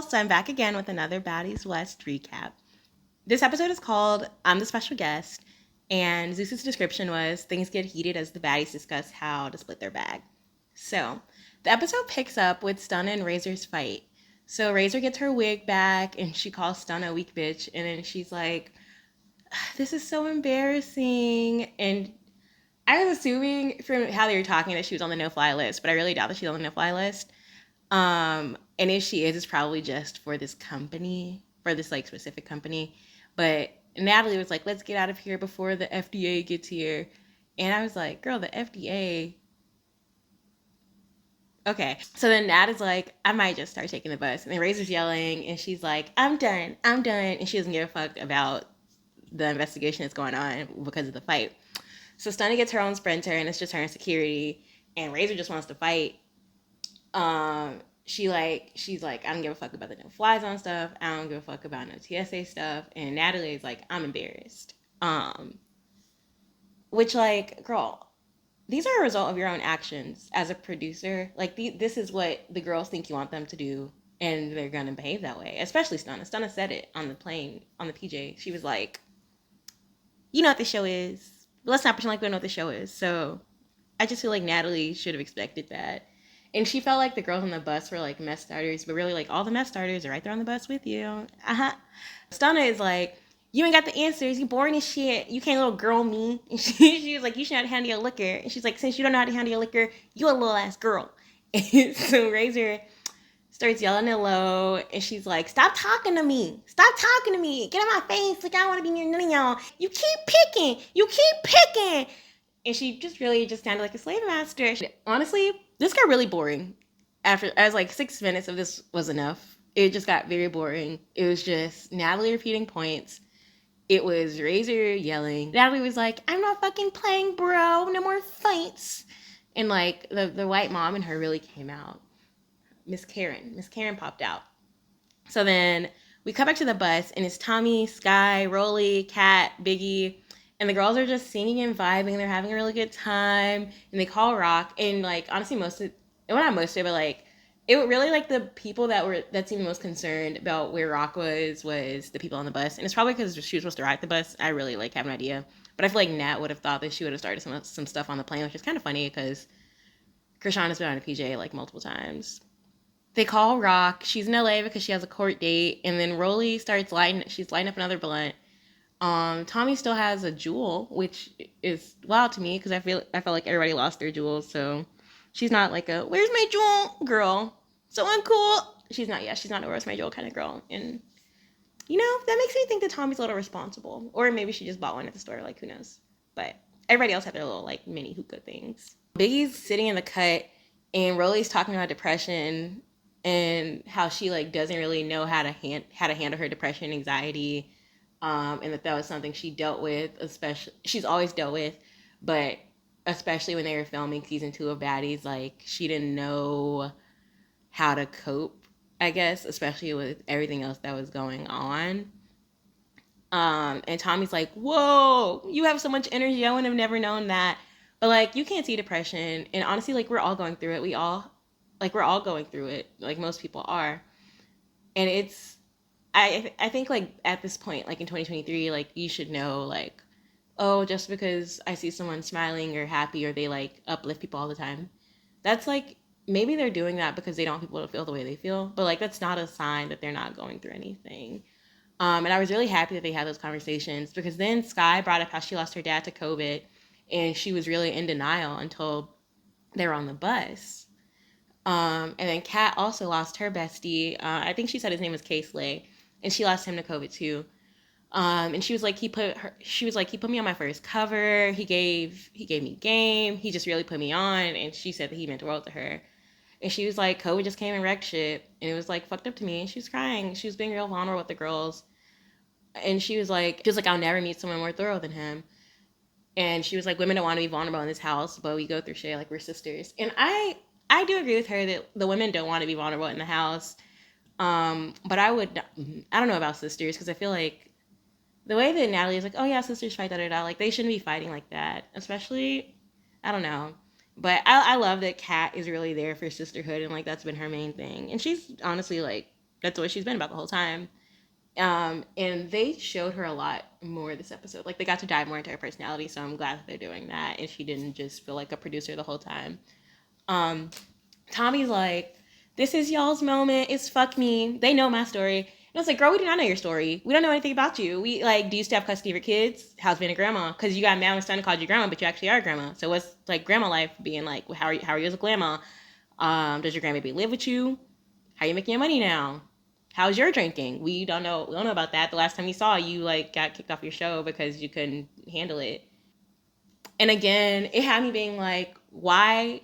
so I'm back again with another Baddies West recap. This episode is called I'm the Special Guest, and Zeus's description was things get heated as the baddies discuss how to split their bag. So, the episode picks up with Stunna and Razor's fight. So Razor gets her wig back, and she calls Stunna a weak bitch, and then she's like, this is so embarrassing, and I was assuming from how they were talking that she was on the no-fly list, but I really doubt that she's on the no-fly list. And if she is, it's probably just for this company, for this like specific company. But Natalie was like, let's get out of here before the FDA gets here. And I was like, girl, the FDA. Okay. So then Nat is like, I might just start taking the bus. And then Razor's yelling, and she's like, I'm done. And she doesn't give a fuck about the investigation that's going on because of the fight. So Stunna gets her own sprinter, and it's just her and security. And Razor just wants to fight. She's like, I don't give a fuck about the no fly zone stuff. I don't give a fuck about no TSA stuff. And Natalie is like, I'm embarrassed. Which like, girl, these are a result of your own actions as a producer. Like this is what the girls think you want them to do, and they're gonna behave that way. Especially Stunna. Stunna said it on the plane on the PJ. She was like, you know what the show is. Let's not pretend like we don't know what the show is. So I just feel like Natalie should have expected that. And she felt like the girls on the bus were like mess starters, but really like all the mess starters are right there on the bus with you. Stunna is like, you ain't got the answers. You boring as shit. You can't little girl me. And she was like, you should know how to handle your liquor. And she's like, since you don't know how to handle your liquor, you a little ass girl. And so Razor starts yelling it low, and she's like, stop talking to me. Stop talking to me. Get out my face. Like, I don't want to be near none of y'all. You keep picking. And she just really just sounded like a slave master. Honestly, this got really boring. As like 6 minutes of this was enough. It just got very boring. It was just Natalie repeating points. It was Razor yelling. Natalie was like, I'm not fucking playing, bro. No more fights. And like the white mom in her really came out. Miss Karen popped out. So then we come back to the bus, and it's Tommie, Sky, Rolly, Kat, Biggie, and the girls are just singing and vibing. They're having a really good time, and they call Rock. And like honestly, but like it really like the people that seemed most concerned about where Rock was the people on the bus. And it's probably because she was supposed to ride the bus. I really like have an idea, but I feel like Nat would have thought that she would have started some stuff on the plane, which is kind of funny because Krishan has been on a PJ like multiple times. They call Rock. She's in LA because she has a court date, and then Rolly starts lighting up another blunt. Tommie still has a Juul, which is wild to me because I felt like everybody lost their Juuls, so she's not like a where's my Juul girl. So uncool. She's not a where's my Juul kind of girl, and that makes me think that Tommie's a little responsible, or maybe she just bought one at the store. Like who knows? But everybody else had their little like mini hookah things. Biggie's sitting in the cut, and Rolly's talking about depression and how she like doesn't really know how to handle her depression and anxiety, and that was something she dealt with, she's always dealt with, but especially when they were filming season 2 of Baddies, like she didn't know how to cope, I guess, especially with everything else that was going on. And Tommie's like, whoa, you have so much energy, I would have never known that. But like you can't see depression, and honestly like we're all going through it. We're all going through it, like most people are. And it's, I think, like, at this point, like, in 2023, like, you should know, like, oh, just because I see someone smiling or happy or they, like, uplift people all the time, that's, like, maybe they're doing that because they don't want people to feel the way they feel. But, like, that's not a sign that they're not going through anything. And I was really happy that they had those conversations because then Sky brought up how she lost her dad to COVID, and she was really in denial until they were on the bus. And then Kat also lost her bestie. I think she said his name was K-Slay, and she lost him to COVID too. And she was like, he put me on my first cover. He gave me game. He just really put me on. And she said that he meant the world to her. And she was like, COVID just came and wrecked shit. And it was like fucked up to me. And she was crying. She was being real vulnerable with the girls. And she was like, I'll never meet someone more thorough than him. And she was like, women don't want to be vulnerable in this house, but we go through shit like we're sisters. And I do agree with her that the women don't want to be vulnerable in the house. But I don't know about sisters, because I feel like the way that Natalie is like, oh yeah, sisters fight, like they shouldn't be fighting like that. Especially, I don't know. But I love that Kat is really there for sisterhood, and like that's been her main thing. And she's honestly like That's what she's been about the whole time. And they showed her a lot more this episode. Like they got to dive more into her personality, so I'm glad that they're doing that. And she didn't just feel like a producer the whole time. Um, Tommie's like, "This is y'all's moment. It's fuck me. They know my story." And I was like, "Girl, we do not know your story. We don't know anything about you. We like, do you still have custody of your kids? How's being a grandma? Because you got mad when Stunna called you grandma, but you actually are a grandma. So what's like grandma life being like? How are you as a grandma? Does your grandbaby live with you? How are you making your money now? How's your drinking? We don't know. We don't know about that. The last time we saw you, like got kicked off your show because you couldn't handle it. And again, it had me being like, why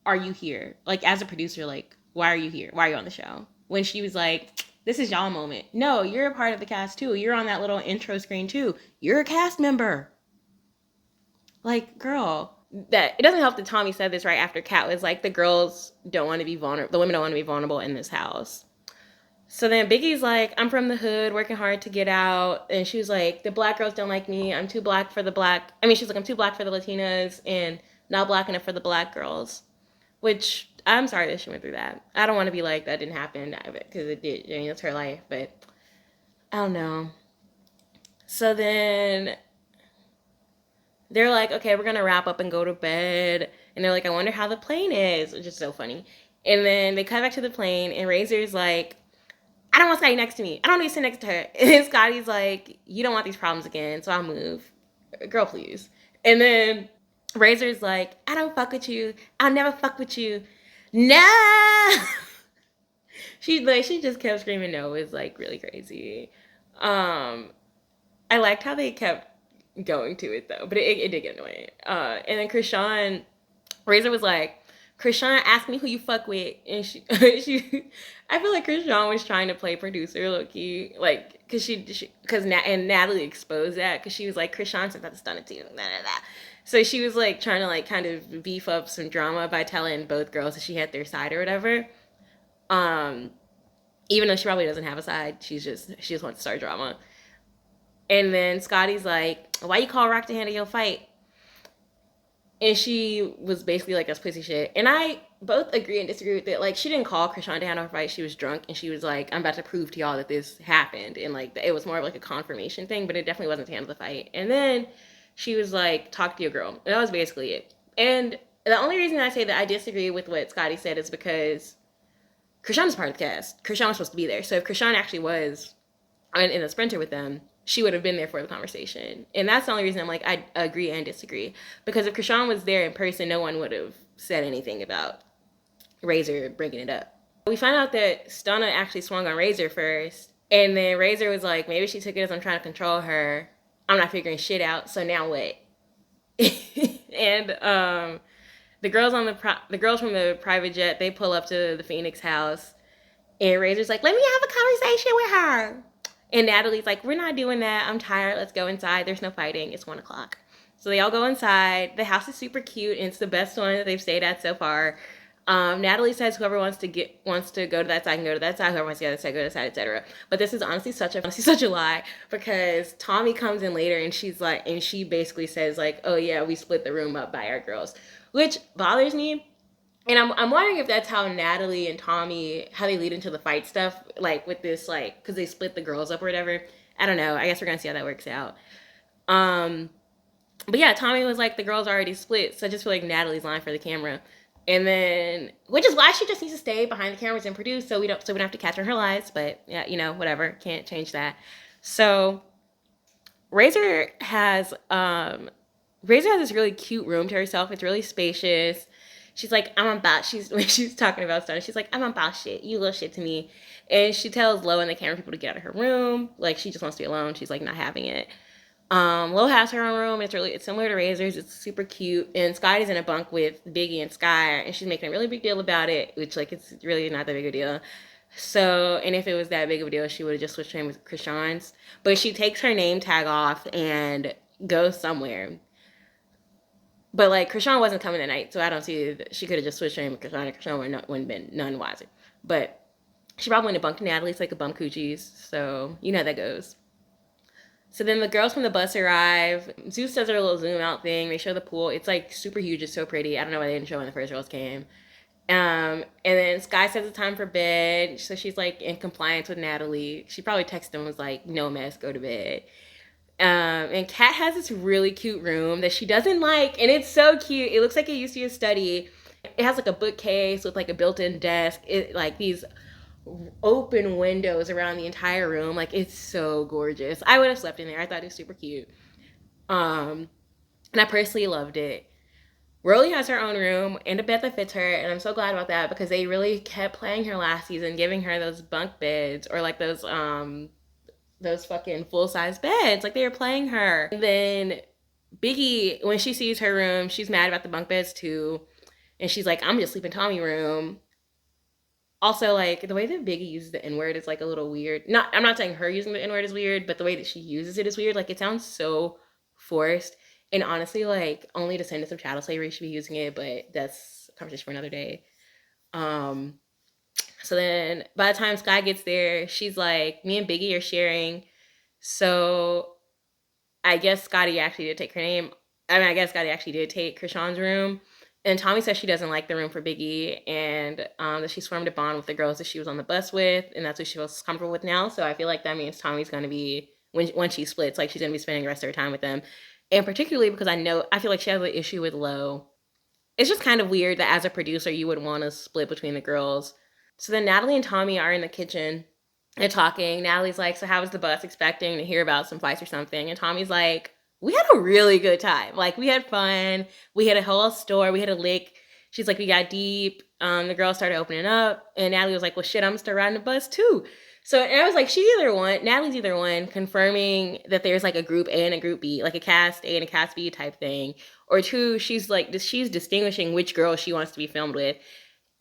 are you here? Like as a producer, like why are you here? Why are you on the show? When she was like, this is y'all moment. No, you're a part of the cast too. You're on that little intro screen too. You're a cast member. Like, girl, that it doesn't help that Tommie said this right after Kat was like, the girls don't want to be vulnerable. The women don't want to be vulnerable in this house. So then Biggie's like, I'm from the hood, working hard to get out. And she was like, the black girls don't like me. I'm too black for the black. I mean, she's like, I'm too black for the Latinas and not black enough for the black girls. Which I'm sorry that she went through that. I don't want to be like that didn't happen because it did. I mean, it's her life, but I don't know. So then they're like, okay, we're gonna wrap up and go to bed. And they're like, I wonder how the plane is, which is so funny. And then they cut back to the plane, and Razor's like, I don't want Scottie next to me. I don't need to sit next to her. And Scottie's like, you don't want these problems again, so I'll move. Girl, please. And then Razor's like, I don't fuck with you. I'll never fuck with you. No. She just kept screaming no. It's like really crazy. I liked how they kept going to it though, but it did get annoying. And then Krishan, Razor was like, Krishan, ask me who you fuck with, and I feel like Krishan was trying to play producer, low key, like, and Natalie exposed that, because she was like, Krishan sent that to Stunna too, da, da, da. So she was like trying to like kind of beef up some drama by telling both girls that she had their side or whatever. Um, Even though she probably doesn't have a side, she just wants to start drama. And then Scottie's like, why you call Rock to handle your fight? And she was basically like, that's pussy shit. And I both agree and disagree with it. Like, she didn't call Krishan to handle her fight. She was drunk, and she was like, I'm about to prove to y'all that this happened. And like, it was more of like a confirmation thing, but it definitely wasn't to handle the fight. And then she was like, talk to your girl. And that was basically it. And the only reason I say that I disagree with what Scottie said is because Krishan is part of the cast. Krishan was supposed to be there. So if Krishan actually was in a sprinter with them, she would have been there for the conversation. And that's the only reason I'm like, I agree and disagree. Because if Krishan was there in person, no one would have said anything about Razor bringing it up. We find out that Stunna actually swung on Razor first. And then Razor was like, maybe she took it as I'm trying to control her. I'm not figuring shit out. So now what? And the girls from the private jet, they pull up to the Phoenix house. And Razor's like, let me have a conversation with her. And Natalie's like, we're not doing that. I'm tired. Let's go inside. There's no fighting. It's 1:00. So they all go inside. The house is super cute, and it's the best one that they've stayed at so far. Natalie says whoever wants to go to that side can go to that side. Whoever wants to go to that side, go to that side, etc. But this is honestly such a lie, because Tommie comes in later and she basically says like, oh yeah, we split the room up by our girls, which bothers me. And I'm wondering if that's how Natalie and Tommie, how they lead into the fight stuff, like with this, like, because they split the girls up or whatever. I don't know. I guess we're going to see how that works out. But yeah, Tommie was like, the girls are already split. So I just feel like Natalie's lying for the camera. And then, which is why she just needs to stay behind the cameras and produce so we don't have to catch her in her lies. But yeah, whatever. Can't change that. So Razor has this really cute room to herself. It's really spacious. She's like, when she's talking about stuff, she's like, I'm about shit. You little shit to me. And she tells Lo and the camera people to get out of her room. Like, she just wants to be alone. She's like, not having it. Lo has her own room. It's similar to Razor's. It's super cute. And Scottie's in a bunk with Biggie and Sky, and she's making a really big deal about it, which, like, it's really not that big a deal. So, and if it was that big of a deal, she would have just switched her name with Krishan's. But she takes her name tag off and goes somewhere. But, like, Krishan wasn't coming tonight, so I don't see that she could have just switched her name with Krishan, and Krishan wouldn't have been none wiser. But she probably went to bunk Natalie. It's like a bump Kewchies, so you know how that goes. So then the girls from the bus arrive. Zeus does their little zoom out thing. They show the pool. It's, like, super huge. It's so pretty. I don't know why they didn't show when the first girls came. And then Sky says it's time for bed. So she's like in compliance with Natalie. She probably texted him and was like, no mess, go to bed. And Kat has this really cute room that she doesn't like, and it's so cute. It looks like it used to be a study. It has like a bookcase with like a built-in desk. It like these open windows around the entire room. Like it's so gorgeous. I would have slept in there. I thought it was super cute. And I personally loved it. Rolly has her own room and a bed that fits her, and I'm so glad about that because they really kept playing her last season, giving her those bunk beds or like those fucking full size beds. Like they were playing her. And then Biggie, when she sees her room, she's mad about the bunk beds too, and she's like, "I'm just sleeping in Tommie room." Also, like the way that Biggie uses the N word is like a little weird. I'm not saying her using the N word is weird, but the way that she uses it is weird. Like it sounds so forced. And honestly, like only descendants of chattel slavery should be using it, but that's a conversation for another day. Um, so then by the time Sky gets there, she's like, me and Biggie are sharing. So I guess Scottie actually did take her name. I mean, I guess Scottie actually did take Krishan's room. And Tommie says she doesn't like the room for Biggie, and that she formed a bond with the girls that she was on the bus with, and that's who she feels comfortable with now. So I feel like that means Tommie's going to be, when she splits, like she's going to be spending the rest of her time with them. And particularly because I feel like she has an issue with Lo. It's just kind of weird that as a producer, you would want to split between the girls. So then Natalie and Tommie are in the kitchen. They're talking. Natalie's like, so how was the bus? Expecting to hear about some fights or something. And Tommie's like, we had a really good time. Like, we had fun. We had a whole store. We had a lick. She's like, we got deep. The girls started opening up. And Natalie was like, well, shit, I'm going to start riding the bus too. So, and I was like, Natalie's either one, confirming that there's like a group A and a group B, like a cast A and a cast B type thing. Or two, she's distinguishing which girl she wants to be filmed with.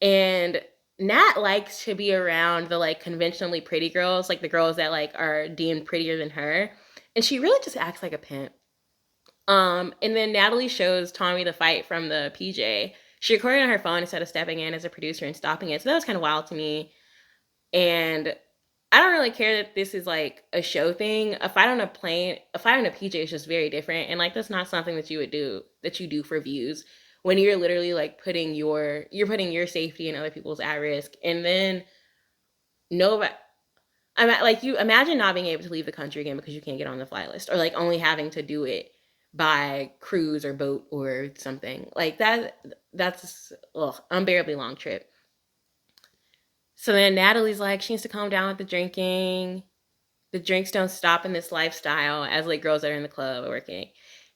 And Nat likes to be around the like conventionally pretty girls, like the girls that like are deemed prettier than her. And she really just acts like a pimp. And then Natalie shows Tommie the fight from the PJ. She recorded on her phone instead of stepping in as a producer and stopping it. So that was kind of wild to me. And I don't really care that this is like a show thing. A fight on a PJ is just very different. And like that's not something that you do for views when you're literally like putting your safety and other people's at risk. And then no, I'm like, you imagine not being able to leave the country again because you can't get on the flight list, or like only having to do it by cruise or boat or something like that. That's unbearably long trip. So then Natalie's like, she needs to calm down with the drinking. The drinks don't stop in this lifestyle as like girls that are in the club are working.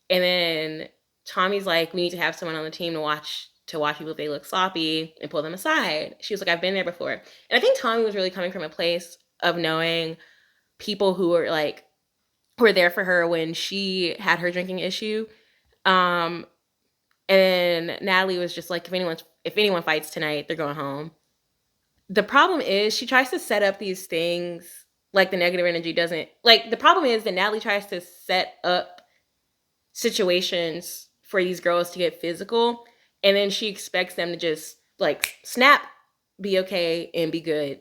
And then Tommie's like, we need to have someone on the team to watch people if they look sloppy and pull them aside. She was like, I've been there before. And I think Tommie was really coming from a place of knowing people who were there for her when she had her drinking issue. And Natalie was just like, if anyone fights tonight, they're going home. The problem is she tries to set up these things like the negative energy doesn't like. The problem is that Natalie tries to set up situations for these girls to get physical, and then she expects them to just like snap, be okay, and be good.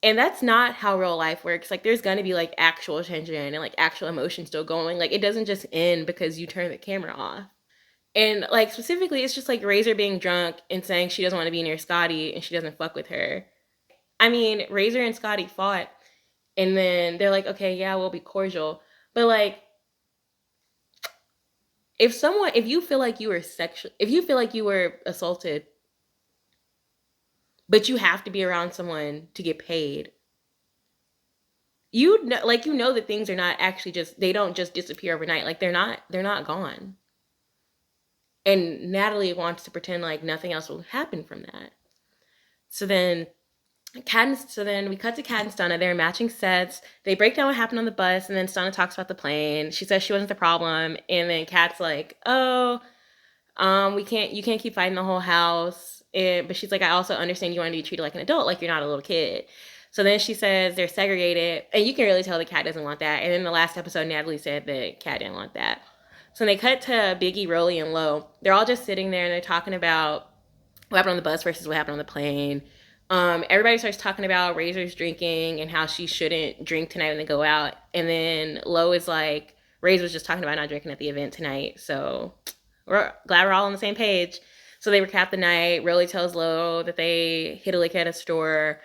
And that's not how real life works. Like there's gonna be like actual tension and like actual emotion still going. Like it doesn't just end because you turn the camera off. And like specifically, it's just like Razor being drunk and saying she doesn't want to be near Scottie and she doesn't fuck with her. I mean, Razor and Scottie fought, and then they're like, okay, yeah, we'll be cordial. But like, if you feel like you were assaulted, but you have to be around someone to get paid, you know that things are not actually they don't just disappear overnight. Like they're not gone. And Natalie wants to pretend like nothing else will happen from that. So then we cut to Kat and Stunna. They're matching sets. They break down what happened on the bus, and then Stunna talks about the plane. She says she wasn't the problem, and then Kat's like, "Oh, you can't keep fighting the whole house." But she's like, "I also understand you want to be treated like an adult, like you're not a little kid." So then she says they're segregated, and you can really tell that Kat doesn't want that. And in the last episode, Natalie said that Kat didn't want that. So they cut to Biggie, Rolly, and Lo. They're all just sitting there, and they're talking about what happened on the bus versus what happened on the plane. Everybody starts talking about Razor's drinking and how she shouldn't drink tonight when they go out. And then Lo is like, Razor was just talking about not drinking at the event tonight. So we're glad we're all on the same page. So they recap the night. Rolly tells Lo that they hit a lick at a store,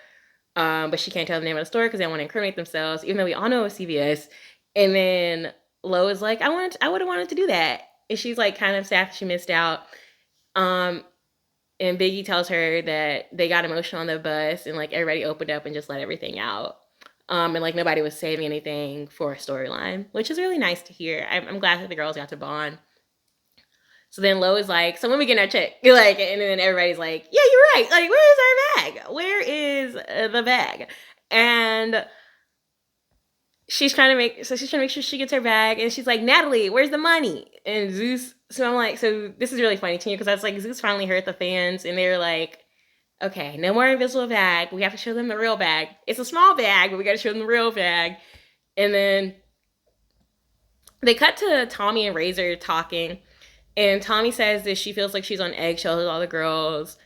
but she can't tell the name of the store because they don't want to incriminate themselves, even though we all know it's CVS. And then Lo is like, I would have wanted to do that. And she's like kind of sad she missed out. And Biggie tells her that they got emotional on the bus and like everybody opened up and just let everything out. And like nobody was saving anything for a storyline, which is really nice to hear. I'm glad that the girls got to bond. So then Lo is like, so when we get our check? Like, and then everybody's like, yeah, you're right. Like, where is our bag? Where is the bag? And she's trying to make sure she gets her bag. And she's like, Natalie, where's the money? And Zeus, so I'm like, so this is really funny to me because I was like, Zeus finally hurt the fans. And they were like, okay, no more invisible bag. We have to show them the real bag. It's a small bag, but we got to show them the real bag. And then they cut to Tommie and Razor talking. And Tommie says that she feels like she's on eggshells with all the girls.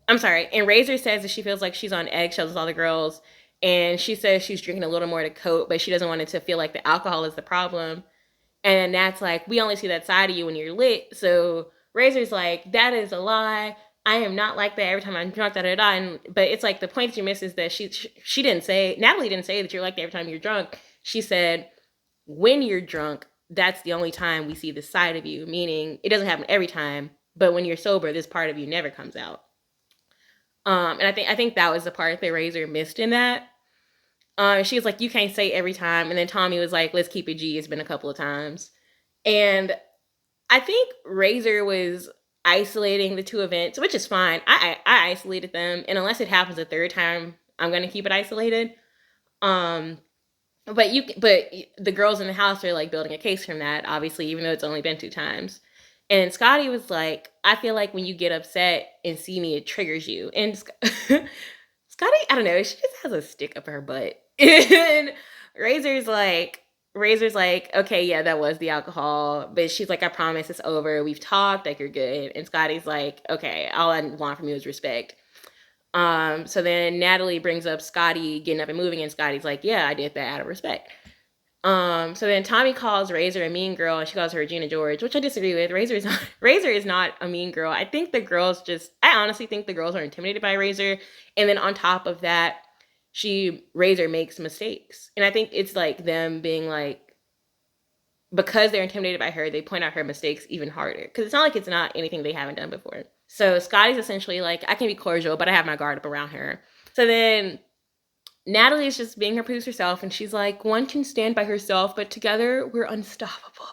I'm sorry. And Razor says that she feels like she's on eggshells with all the girls. And she says she's drinking a little more to cope, but she doesn't want it to feel like the alcohol is the problem. And Nat's like, we only see that side of you when you're lit. So Razor's like, that is a lie. I am not like that every time I'm drunk, da-da-da. But it's like the point that you miss is that she didn't say, Natalie didn't say that you're like that every time you're drunk. She said, when you're drunk, that's the only time we see this side of you, meaning it doesn't happen every time, but when you're sober, this part of you never comes out. And I think that was the part that Razor missed in that. She was like, you can't say every time. And then Tommie was like, let's keep it G. It's been a couple of times. And I think Razor was isolating the two events, which is fine. I isolated them. And unless it happens a third time, I'm going to keep it isolated. But the girls in the house are like building a case from that, obviously, even though it's only been 2 times. And Scottie was like, I feel like when you get upset and see me, it triggers you. And Scottie, I don't know, she just has a stick up her butt. And Razor's like, okay, yeah, that was the alcohol. But she's like, I promise it's over. We've talked, like, you're good. And Scottie's like, okay, all I want from you is respect. So then Natalie brings up Scottie getting up and moving, and Scottie's like, yeah, I did that out of respect. So then Tommie calls Razor a mean girl, and she calls her Regina George, which I disagree with. Razor is not a mean girl. I honestly think the girls are intimidated by Razor. And then on top of that, Razor makes mistakes. And I think it's like them being like, because they're intimidated by her, they point out her mistakes even harder. Because it's not like it's not anything they haven't done before. So Scottie's essentially like, I can be cordial, but I have my guard up around her. So then Natalie is just being her producer self, and she's like, one can stand by herself, but together we're unstoppable.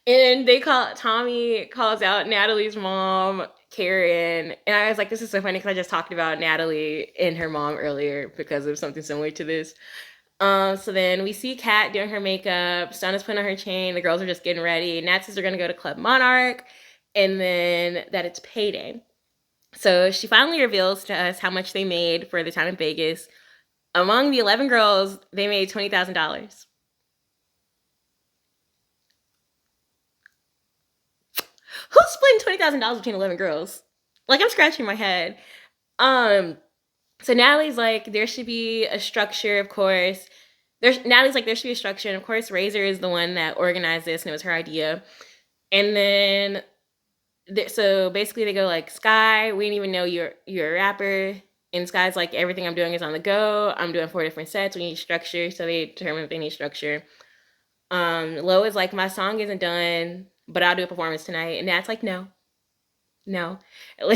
And Tommie calls out Natalie's mom, Karen. And I was like, this is so funny because I just talked about Natalie and her mom earlier because of something similar to this. So then we see Kat doing her makeup, Stunna's putting on her chain, the girls are just getting ready. Nat says they're gonna go to Club Monarch, and then that it's payday. So she finally reveals to us how much they made for the time in Vegas. Among the 11 girls, they made $20,000. Who's splitting $20,000 between 11 girls? Like, I'm scratching my head. So Natalie's like, there should be a structure, of course. Natalie's like, there should be a structure. And of course, Razor is the one that organized this, and it was her idea. And then, so basically they go like, Sky, we didn't even know you're a rapper. And Sky's like, everything I'm doing is on the go. I'm doing 4 different sets. We need structure. So they determine if they need structure. Lo is like, my song isn't done, but I'll do a performance tonight. And Nat's like, no.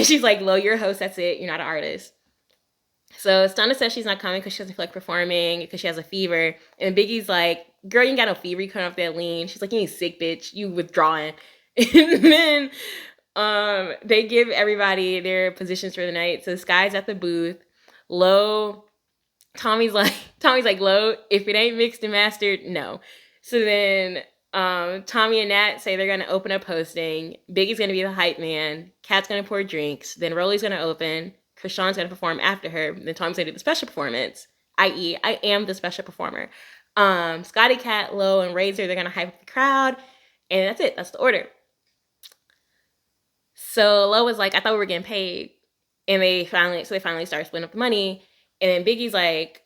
She's like, Lo, you're a host. That's it. You're not an artist. So Stunna says she's not coming because she doesn't feel like performing because she has a fever. And Biggie's like, girl, you ain't got no fever. You come off that lean. She's like, you ain't sick, bitch. You withdrawing. And then they give everybody their positions for the night. So Sky's at the booth. Tommie's like, Lo, if it ain't mixed and mastered, no. So then Tommie and Nat say they're going to open up hosting. Biggie's going to be the hype man. Kat's going to pour drinks. Then Rolly's going to open. Krishan's going to perform after her. Then Tommie's going to do the special performance, i.e. I am the special performer. Scottie, Kat, Lo, and Razor, they're going to hype up the crowd. And that's it. That's the order. So Lo was like, I thought we were getting paid. And they finally start splitting up the money. And then Biggie's like,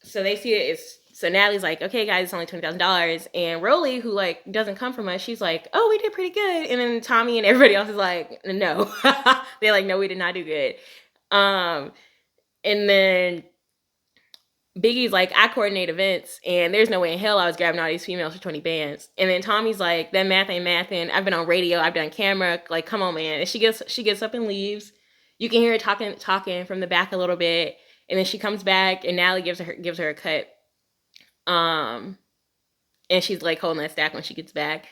so they see it is, so Natalie's like, okay, guys, it's only $20,000. And Rolly, who like doesn't come from us, she's like, oh, we did pretty good. And then Tommie and everybody else is like, no, They're like, no, we did not do good. And then Biggie's like, I coordinate events, and there's no way in hell I was grabbing all these females for 20 bands. And then Tommie's like, that math ain't mathin'. I've been on radio, I've done camera. Like, come on, man. And she gets up and leaves. You can hear her talking from the back a little bit, and then she comes back, and Natalie gives her a cut. And she's like holding that stack when she gets back.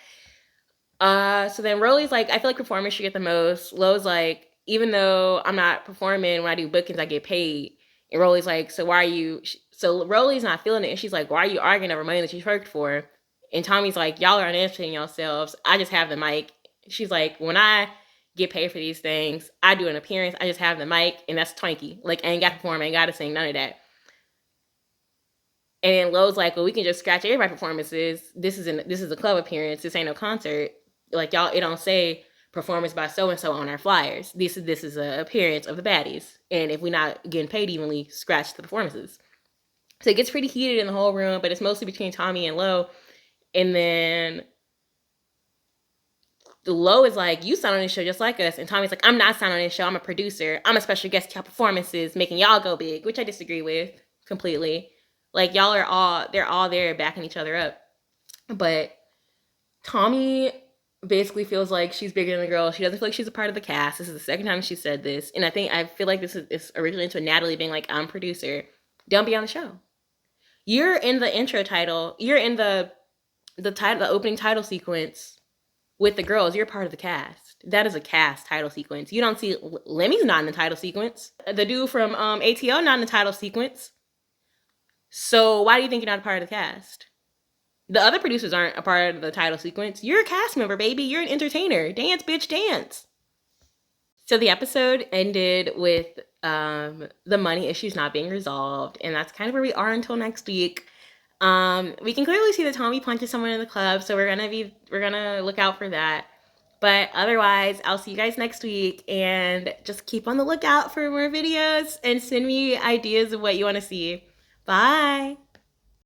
So then Rolly's like, I feel like performers should get the most. Lo's like, even though I'm not performing, when I do bookings, I get paid. And Rolly's like, so why are you? So Rolly's not feeling it, and she's like, why are you arguing over money that you worked for? And Tommie's like, y'all are uninterested in yourselves. I just have the mic. She's like, when I get paid for these things, I do an appearance. I just have the mic, and that's Twinkie. Like, I ain't got to perform, I ain't got to sing, none of that. And then Lo's like, well, we can just scratch everybody's performances. This is a club appearance. This ain't no concert. Like, y'all, it don't say performance by so and so on our flyers. This is an appearance of the Baddies. And if we're not getting paid evenly, scratch the performances. So it gets pretty heated in the whole room, but it's mostly between Tommie and Lo. And then the Lo is like, you sound on this show just like us. And Tommie's like, I'm not sounding on this show. I'm a producer. I'm a special guest to y'all performances, making y'all go big, which I disagree with completely. Like, they're all there backing each other up. But Tommie basically feels like she's bigger than the girl. She doesn't feel like she's a part of the cast. This is the second time she said this. And I feel like this is originally into Natalie being like, I'm producer. Don't be on the show. You're in the intro title. You're in the opening title sequence with the girls. You're part of the cast. That is a cast title sequence. You don't see Lemmy's not in the title sequence. The dude from ATO not in the title sequence. So why do you think you're not a part of the cast? The other producers aren't a part of the title sequence. You're a cast member, baby. You're an entertainer. Dance, bitch, dance. So the episode ended with the money issues not being resolved, and that's kind of where we are until next week. We can clearly see that Tommie punches someone in the club, so we're gonna look out for that. But otherwise, I'll see you guys next week, and just keep on the lookout for more videos and send me ideas of what you want to see. Bye.